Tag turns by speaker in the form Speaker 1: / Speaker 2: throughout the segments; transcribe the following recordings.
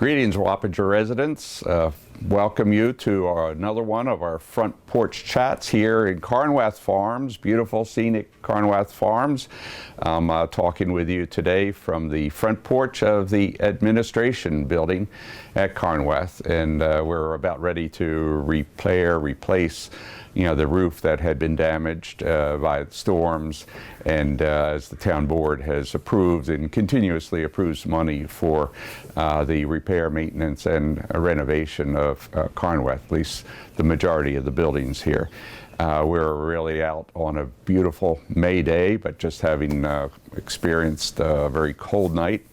Speaker 1: Greetings, Wappinger residents. Welcome you to another one of our front porch chats here in Carnwath Farms, beautiful scenic Carnwath Farms. I'm talking with you today from the front porch of the administration building at Carnwath, and we're about ready to replace the roof that had been damaged by storms, and as the town board has approved and continuously approves money for the repair, maintenance, and renovation of Carnwath, at least the majority of the buildings here. We're really out on a beautiful May day, but just having experienced a very cold night.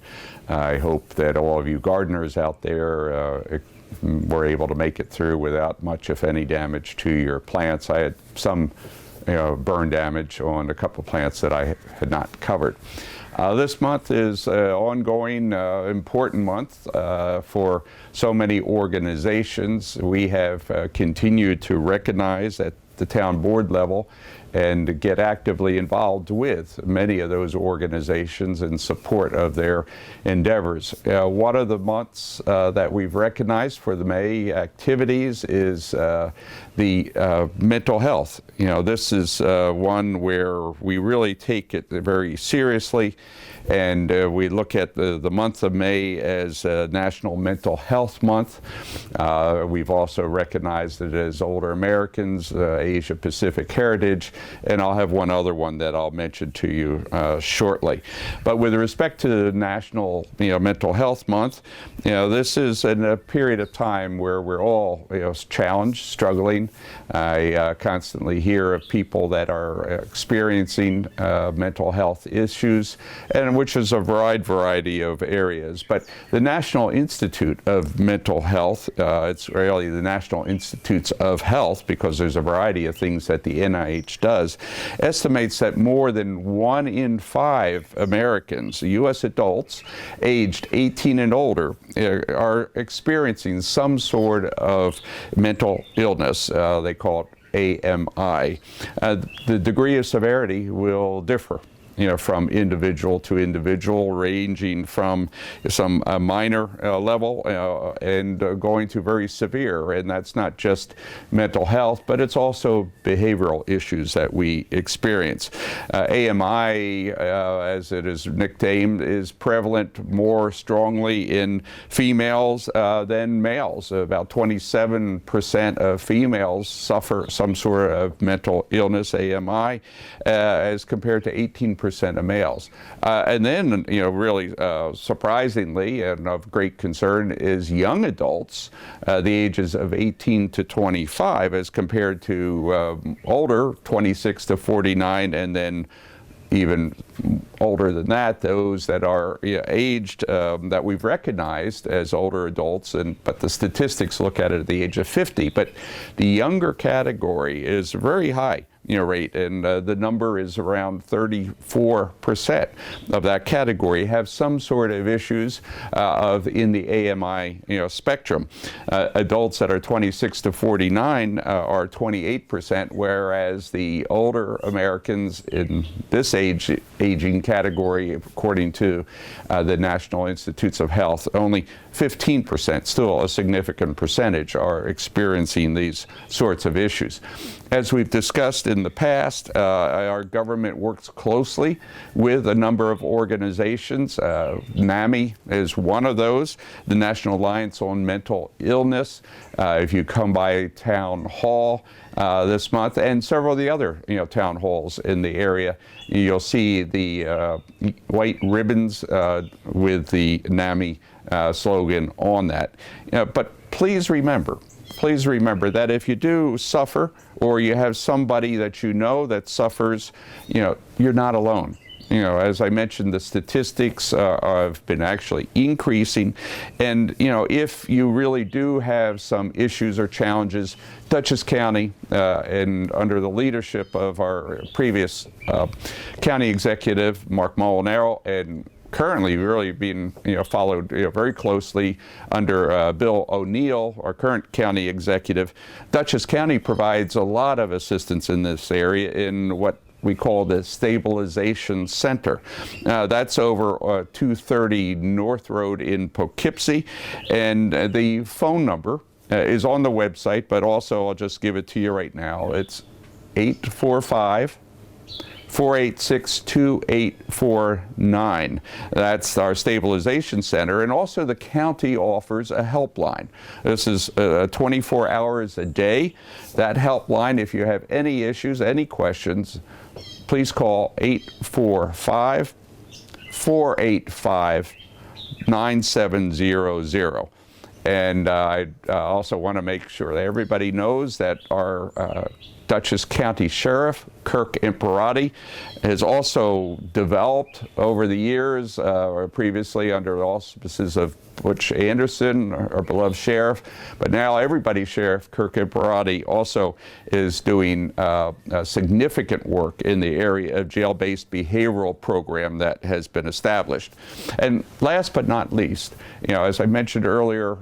Speaker 1: I hope that all of you gardeners out there were able to make it through without much, if any, damage to your plants. I had some burn damage on a couple of plants that I had not covered. This month is an ongoing, important month for so many organizations. We have continued to recognize at the town board level and get actively involved with many of those organizations in support of their endeavors. One of the months that we've recognized for the May activities is the mental health. This is one where we really take it very seriously, and we look at the month of May as National Mental Health Month. We've also recognized it as Older Americans, Asia Pacific Heritage, and I'll have one other one that I'll mention to you shortly. But with respect to National Mental Health Month, this is in a period of time where we're all challenged, struggling. I constantly hear of people that are experiencing mental health issues, and which is a wide variety of areas. But the National Institute of Mental Health, it's really the National Institutes of Health, because there's a variety of things that the NIH does, estimates that more than 1 in 5 Americans, U.S. adults, aged 18 and older, are experiencing some sort of mental illness. They call it AMI. The degree of severity will differ from individual to individual, ranging from some minor level and going to very severe. And that's not just mental health, but it's also behavioral issues that we experience. AMI, as it is nicknamed, is prevalent more strongly in females than males. About 27% of females suffer some sort of mental illness, AMI, as compared to 18% of males. And then, really surprisingly and of great concern is young adults, the ages of 18 to 25, as compared to older, 26 to 49, and then even older than that, those that are aged that we've recognized as older adults, but the statistics look at it at the age of 50. But the younger category is very high rate, and the number is around 34% of that category have some sort of issues in the AMI spectrum. Adults that are 26 to 49 are 28%, whereas the older Americans in this aging category, according to the National Institutes of Health, only 15%, still a significant percentage, are experiencing these sorts of issues. As we've discussed in the past, our government works closely with a number of organizations. NAMI is one of those, the National Alliance on Mental Illness. If you come by Town Hall this month, and several of the other town halls in the area, you'll see the white ribbons with the NAMI slogan on that. But please remember that if you do suffer, or you have somebody that that suffers, you're not alone. As I mentioned, the statistics have been actually increasing, and if you really do have some issues or challenges, Dutchess County, and under the leadership of our previous county executive, Mark Molinaro, and currently really being followed very closely under Bill O'Neill, our current county executive. Dutchess County provides a lot of assistance in this area in what we call the Stabilization Center. That's over 230 North Road in Poughkeepsie, and the phone number is on the website, but also I'll just give it to you right now. It's 845-486-2849. That's our stabilization center, and also the county offers a helpline. This is 24 hours a day. That helpline, if you have any issues, any questions, please call 845-485-9700. And I also want to make sure that everybody knows that our Dutchess County Sheriff, Kirk Imperati, has also developed over the years, or previously under the auspices of Butch Anderson, our beloved sheriff, but now everybody's sheriff, Kirk Imperati, also is doing significant work in the area of jail-based behavioral program that has been established. And last but not least, as I mentioned earlier,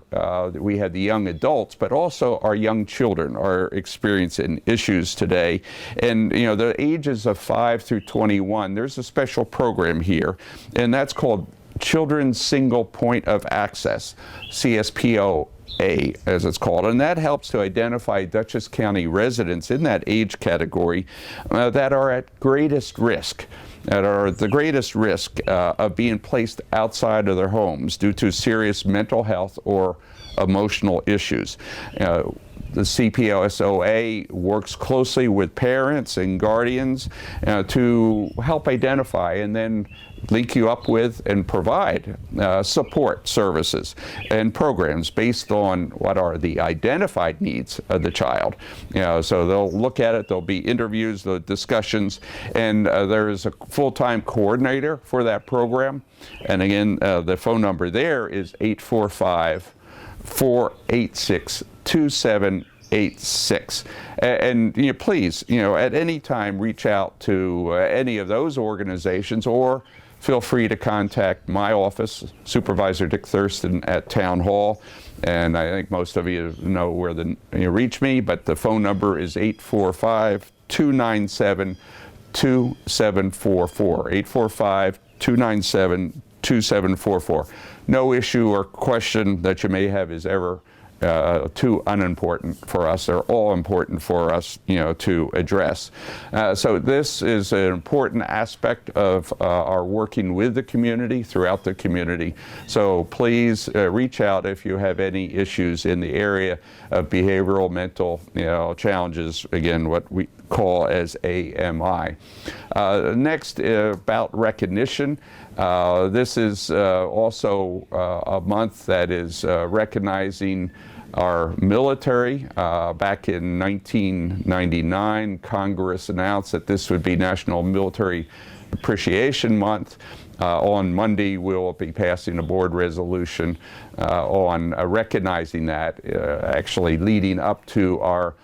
Speaker 1: we had the young adults, but also our young children are experiencing issues today. And the ages of 5 through 21, there's a special program here, and that's called Children's Single Point of Access, CSPOA as it's called, and that helps to identify Dutchess County residents in that age category that are at greatest risk, that are the greatest risk of being placed outside of their homes due to serious mental health or emotional issues. The CPOSOA works closely with parents and guardians to help identify and then link you up with and provide support services and programs based on what are the identified needs of the child. So they'll look at it, there'll be interviews, the discussions, and there is a full-time coordinator for that program. And again, the phone number there is 845-486-2786. And please, at any time reach out to any of those organizations, or feel free to contact my office, Supervisor Dick Thurston at Town Hall. And I think most of you know where you reach me, but the phone number is 845-297-2744. 845-297-2744. No issue or question that you may have is ever too unimportant for us. They're all important for us, to address. So this is an important aspect of our working with the community, throughout the community. So please reach out if you have any issues in the area of behavioral, mental, challenges. Again, what we call as AMI. Next, about recognition. This is also a month that is recognizing our military. Back in 1999, Congress announced that this would be National Military Appreciation Month. On Monday, we'll be passing a board resolution on recognizing that, actually leading up to our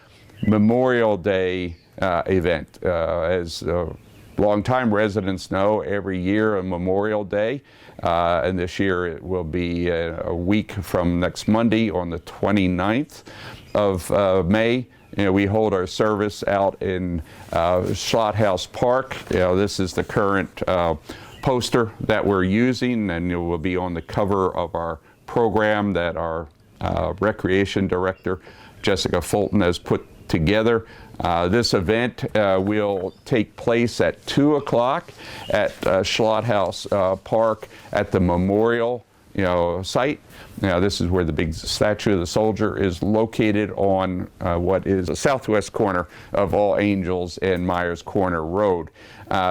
Speaker 1: Memorial Day event. As longtime residents know, every year on Memorial Day, and this year it will be a week from next Monday on the 29th of May. We hold our service out in Schlott House Park. This is the current poster that we're using, and it will be on the cover of our program that our Recreation Director, Jessica Fulton, has put together. This event will take place at 2 o'clock at Schlott House Park at the memorial site. This is where the big statue of the soldier is located on what is the southwest corner of All Angels and Myers Corner Road.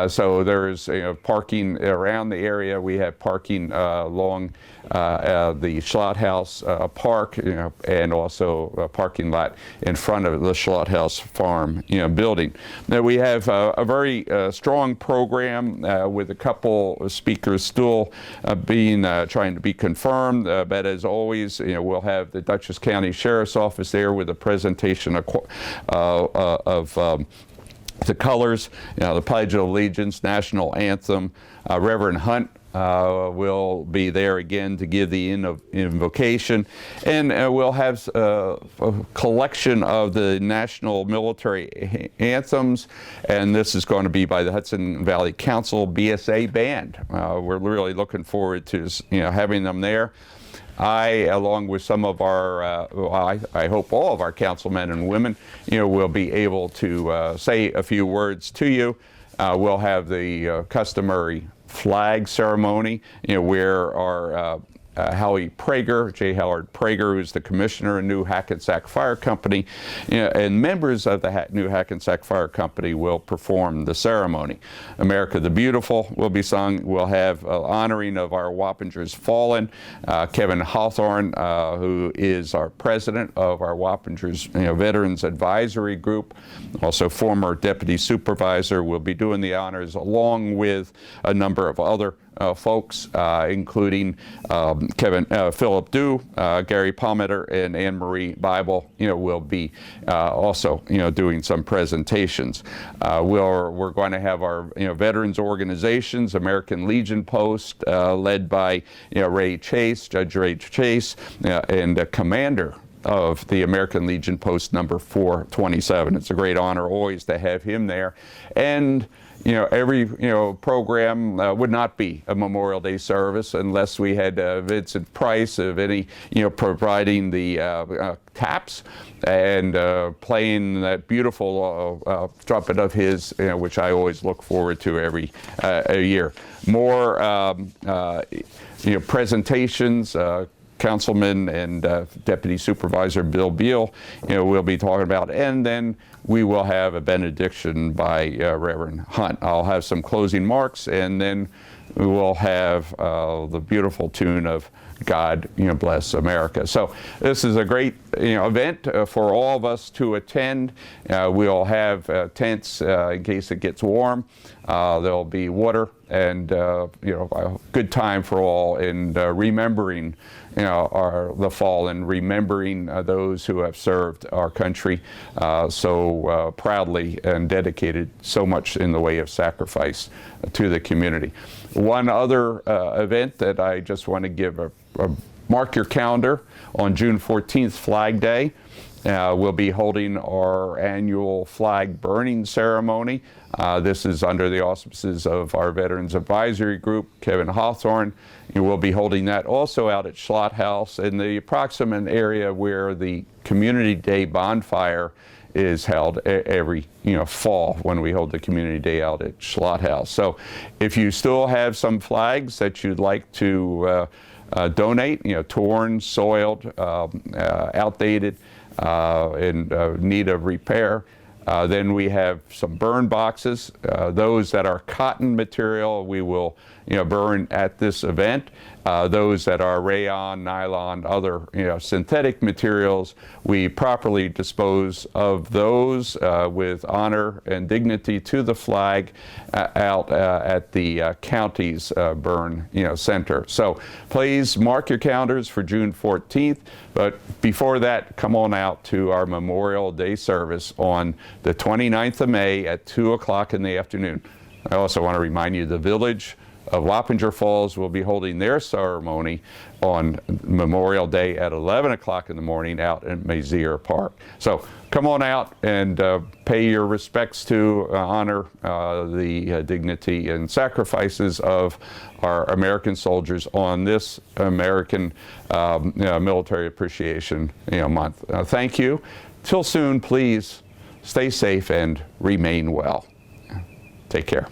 Speaker 1: So there's parking around the area. We have parking along the Schlott House Park, and also a parking lot in front of the Schlott House Farm building. Now we have a very strong program with a couple of speakers still trying to be confirmed, but as always, we'll have the Dutchess County Sheriff's Office there with a presentation of the colors, the Pledge of Allegiance, National Anthem. Reverend Hunt will be there again to give the invocation, and we'll have a collection of the national military anthems, and this is going to be by the Hudson Valley Council BSA Band. We're really looking forward to having them there. I, along with some of our, I hope all of our councilmen and women, will be able to say a few words to you. We'll have the customary flag ceremony, where our Howie Prager, J. Howard Prager, who's the commissioner of New Hackensack Fire Company, and members of the New Hackensack Fire Company will perform the ceremony. America the Beautiful will be sung. We'll have honoring of our Wappingers Fallen. Kevin Hawthorne, who is our president of our Wappingers Veterans Advisory Group, also former deputy supervisor, will be doing the honors along with a number of other folks, including Philip Dew, Gary Palmeter, and Anne Marie Bible, will be also, doing some presentations. We're going to have our, veterans organizations, American Legion Post, led by, Ray Chase, Judge Ray Chase, and the commander of the American Legion Post number 427. It's a great honor always to have him there. And every program would not be a Memorial Day service unless we had Vincent Price of any providing the taps and playing that beautiful trumpet of his, which I always look forward to every year. More presentations. Councilman and Deputy Supervisor Bill Beal, will be talking about, and then we will have a benediction by Reverend Hunt. I'll have some closing marks, and then we will have the beautiful tune of God Bless America. So this is a great event for all of us to attend. We'll have tents in case it gets warm. There'll be water and a good time for all in remembering the fallen, remembering those who have served our country so proudly and dedicated so much in the way of sacrifice to the community. One other event that I just want to give mark your calendar on June 14th, Flag Day. We'll be holding our annual flag burning ceremony. This is under the auspices of our Veterans Advisory Group, Kevin Hawthorne. We'll be holding that also out at Schlott House in the approximate area where the Community Day bonfire is held every fall when we hold the Community Day out at Schlott House. So if you still have some flags that you'd like to donate, torn, soiled, outdated, in need of repair. Then we have some burn boxes. Those that are cotton material we will burn at this event. Those that are rayon, nylon, other synthetic materials, we properly dispose of those with honor and dignity to the flag out at the county's burn center. So please mark your calendars for June 14th. But before that, come on out to our Memorial Day service on the 29th of May at 2 o'clock in the afternoon. I also want to remind you the village of Wappinger Falls will be holding their ceremony on Memorial Day at 11 o'clock in the morning out in Mazier Park. So come on out and pay your respects to honor the dignity and sacrifices of our American soldiers on this American Military Appreciation Month. Thank you. Till soon, please stay safe and remain well. Take care.